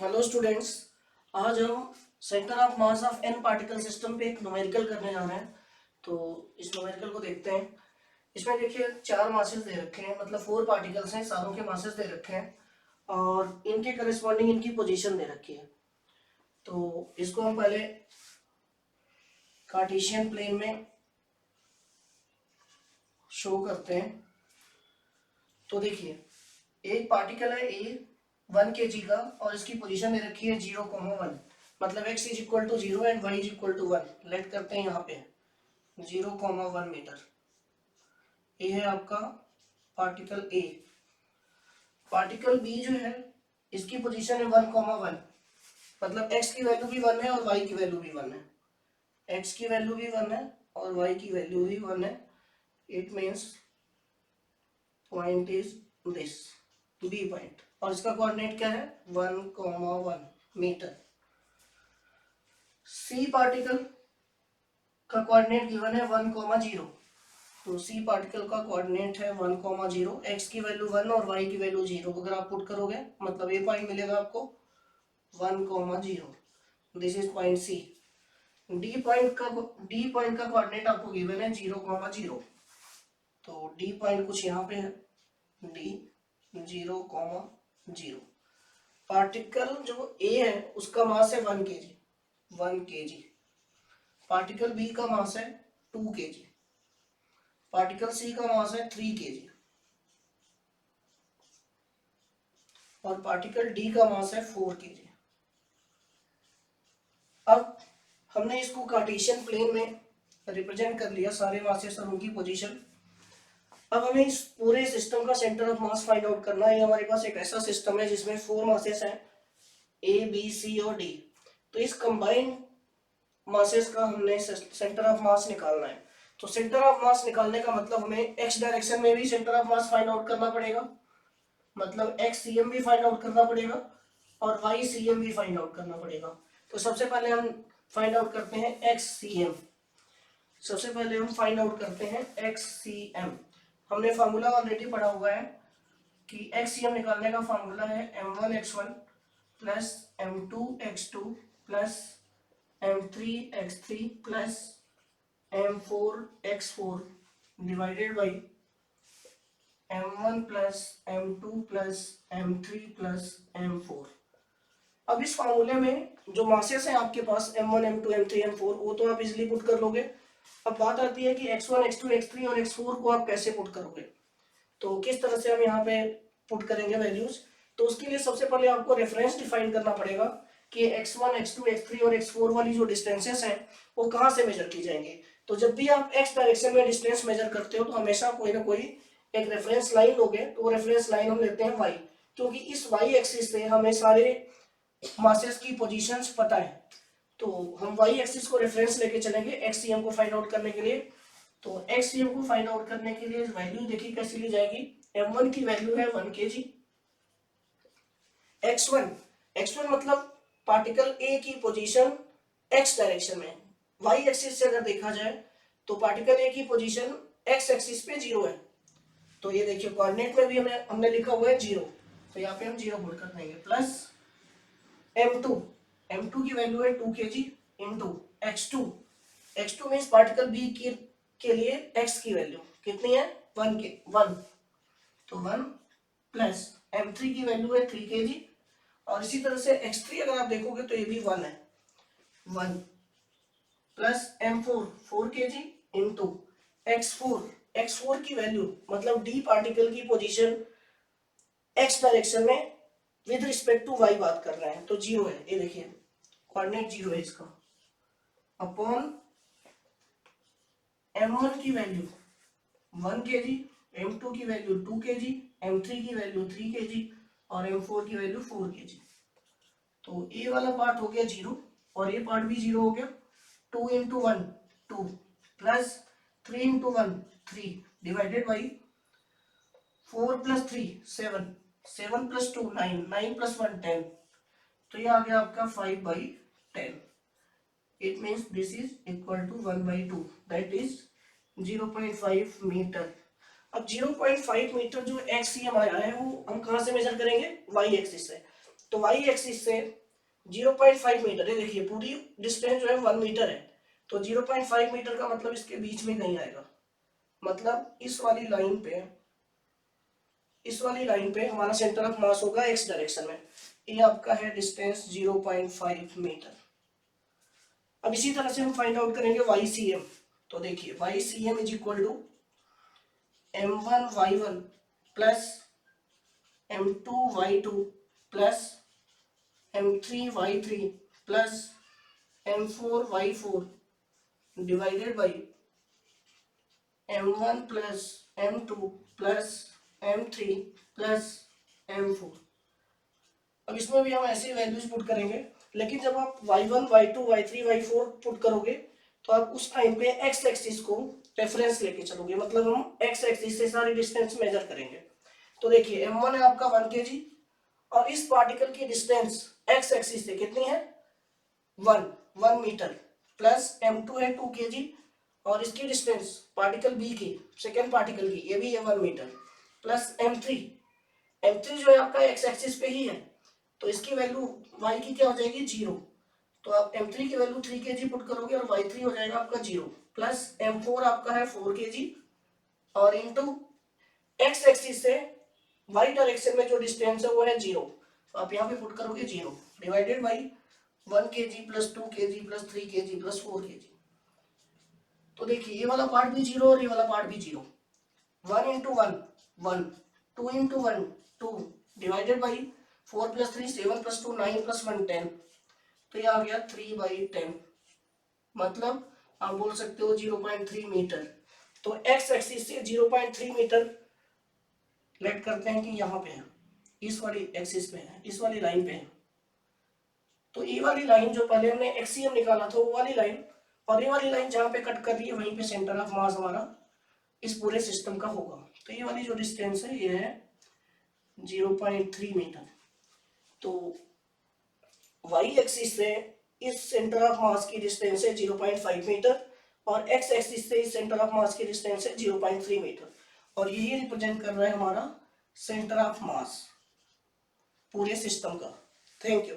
Hello students. आज हम centre of mass of an particle system पे एक न्यूमेरिकल करने जा रहे हैं। तो इस न्यूमेरिकल को देखते हैं। इसमें देखिए 4 मासेस दे रखे हैं, मतलब 4 पार्टिकल्स हैं, सारों के मासेस दे रखे हैं और इनके करस्पॉन्डिंग इनकी पोजीशन दे रखी है। तो इसको हम पहले कार्टेशियन प्लेन में शो करते हैं। तो देखिए एक पार्टिकल है ए 1 kg का और इसकी पोजीशन दे रखी है 0,1, मतलब x is equal to 0 and y is equal to 1। लेट करते हैं यहाँ पे 0,1 मीटर। ये है आपका पार्टिकल ए। पार्टिकल बी जो है इसकी पोजीशन है 1,1, मतलब x की वैल्यू भी 1 है और y की वैल्यू भी 1 है। x की वैल्यू भी 1 है और y की वैल्यू भी 1 है। It means point is this B point और इसका कोऑर्डिनेट क्या है 1,1 मीटर। सी पार्टिकल का कोऑर्डिनेट गिवन है 1,0। तो सी पार्टिकल का कोऑर्डिनेट है 1,0। एक्स की वैल्यू 1 और वाई की वैल्यू 0 अगर आप पुट करोगे मतलब ये पॉइंट मिलेगा आपको 1,0। This is point C. D point का कोऑर्डिनेट आपको गिवन है 0,0। तो डी पॉइंट कुछ यहाँ पे है, डी 0,0। पार्टिकल जो ए है उसका मास है 1 kg। पार्टिकल बी का मास है 2 kg। पार्टिकल सी का मास है 3 kg और पार्टिकल डी का मास है 4 kg। अब हमने इसको कार्टेशियन प्लेन में रिप्रेजेंट कर लिया सारे मासेस और उनकी पोजीशन। अब हमें इस पूरे सिस्टम का centre of mass find out करना है। हमारे पास एक ऐसा सिस्टम है जिसमें 4 मासेस हैं, ए बी सी और डी। तो इस कंबाइंड मासेस का हमने सेंटर ऑफ मास निकालना है। तो सेंटर ऑफ मास निकालने का मतलब हमें एक्स डायरेक्शन में भी centre of mass find out करना पड़ेगा, मतलब एक्स सी एम भी फाइंड आउट करना पड़ेगा और वाई सी एम भी फाइंड आउट करना पड़ेगा। तो सबसे पहले हम फाइंड आउट करते हैं एक्स सी एम। सबसे पहले हम फाइंड आउट करते हैं एक्स सी एम। हमने फार्मूला ऑलरेडी पढ़ा हुआ है कि एक्स सी एम निकालने का फार्मूला है m1x1 plus m2x2 plus m3x3 plus m4x4 divided by m1 plus m2 plus m3 plus m4। अब इस फार्मूले में जो मासेस हैं आपके पास m1 m2 m3 m4 वो तो आप इजीली पुट कर लोगे। अब बात आती है कि x1 x2 x3 और x4 को आप कैसे पुट करोगे, तो किस तरह से हम यहाँ पे पुट करेंगे वैल्यूज। तो उसके लिए सबसे पहले आपको रेफरेंस डिफाइन करना पड़ेगा कि x1 x2 x3 और x4 वाली जो डिस्टेंसेस हैं वो कहाँ से मेजर की जाएंगे। तो जब भी आप x डायरेक्शन में डिस्टेंस मेजर करते हो तो हमेशा कोई ना कोई एक रेफरेंस लाइन लोगे। तो वो रेफरेंस लाइन हम लेते हैं y, क्योंकि इस y एक्सिस से हमें सारे मासेस की पोजीशंस पता है। तो हम y एक्सिस को रेफरेंस लेके चलेंगे xcm को फाइंड आउट करने के लिए। तो xcm को फाइंड आउट करने के लिए वैल्यू देखिए कैसी ली जाएगी। m1 की वैल्यू है 1 kg। x1 मतलब पार्टिकल a की पोजीशन x डायरेक्शन में, y एक्सिस से अगर देखा जाए तो पार्टिकल a की पोजीशन x एक्सिस पे 0 है। तो ये देखिए कोऑर्डिनेट में भी हमने लिखा हुआ है 0, तो यहाँ पे हम 0 पुट कर देंगे प्लस m2 की वैल्यू है 2 kg into x2 means particle B के लिए x की वैल्यू कितनी है 1। तो 1 प्लस m3 की वैल्यू है 3 kg और इसी तरह से x3 अगर आप देखोगे तो ये भी 1 है। 1 plus m4 4 kg into x4 की वैल्यू मतलब d पार्टिकल की पोजीशन x डायरेक्शन में विद रिस्पेक्ट टू y बात कर रहे हैं तो 0 है। ये देखिए कोऑर्डिनेट 0 है इसका, अपॉन m1 की वैल्यू 1 kg, m2 की वैल्यू 2 kg, m3 की वैल्यू 3 kg और m4 की वैल्यू 4 kg। तो ये वाला पार्ट हो गया 0 और ये पार्ट भी 0 हो गया। 2 into 1 2 plus 3 into 1 3 divided by 4 plus 3 7 7 plus 2 9 9 plus 1 10। तो ये आ गया आपका 5/10। It means this is equal to 1/2 that is 0.5 metre. अब 0.5 मीटर जो एक्ससीएम आया है वो हम कहाँ से मेजर करेंगे y एक्सिस से। तो वाई एक्सिस से 0.5 मीटर है, देखिए पूरी डिस्टेंस जो है 1 मीटर है, तो 0.5 मीटर का मतलब इसके बीच में कहीं आएगा, मतलब इस वाली लाइन पे हमारा सेंटर ऑफ मास होगा एक्स डायरेक्शन में। ये आपका है डिस्टेंस 0.5 मीटर। अब इसी तरह से हम फाइंड आउट करेंगे वाई सी एम। तो देखिए Y C M is equal to m1y1 plus m2y2 plus m3y3 plus m4y4 divided by m1 plus m2 plus m3 plus m4। अब इसमें भी हम ऐसे वैल्यूज पुट करेंगे, लेकिन जब आप y1 y2 y3 y4 put करोगे तो आप उस टाइम पे x एक्सिस को रेफरेंस लेके चलोगे, मतलब हम x एक्सिस से सारी डिस्टेंस मेजर करेंगे। तो देखिए m1 है आपका 1 kg और इस पार्टिकल की डिस्टेंस x एक्सिस से कितनी है 1 मीटर, प्लस m2 है 2 kg और इसकी डिस्टेंस पार्टिकल b की, सेकेंड पार्टिकल की, ये भी है 1 मीटर, प्लस m3 जो है आपका x एक्सिस पे ही है, तो इसकी वैल्यू y की क्या हो जाएगी 0, तो आप m3 की वैल्यू 3 kg पुट करोगे और y3 हो जाएगा आपका 0, प्लस m4 आपका है 4 kg और इंटू x एक्सिस से y डायरेक्शन में जो डिस्टेंस है वो है 0, तो आप यहाँ पे पुट करोगे 0 divided by 1 kg plus 2 kg plus 3 kg plus 4 kg। तो देखिए ये वाला पार्ट भी 0 और ये वाला पार्ट भी 0, 1 into 1 1, 2 into 1 2 divided by 4 plus 3 7 plus 2 9 plus 1 10, तो ये आ गया 3/10, मतलब आप बोल सकते हो 0.3 मीटर। तो x एक्सिस से 0.3 मीटर लेट करते हैं कि यहाँ पे है, इस वाली एक्सिस पे है, इस वाली लाइन पे है, तो ये वाली लाइन जो पहले हमने एक्सीएम निकाला था वो वाली लाइन और ये वाली लाइन जहाँ पे कट कर रही है वहीं पे सेंटर ऑफ मास हमारा इस पूरे सिस्टम का होगा। तो ये वाली जो डिस्टेंस है ये है 0.3 मीटर। तो y एक्सिस से इस सेंटर ऑफ मास की डिस्टेंस है 0.5 मीटर और x एक्सिस से इस सेंटर ऑफ मास की डिस्टेंस है 0.3 मीटर, और यही रिप्रेजेंट कर रहा है हमारा सेंटर ऑफ मास पूरे सिस्टम का। Thank you.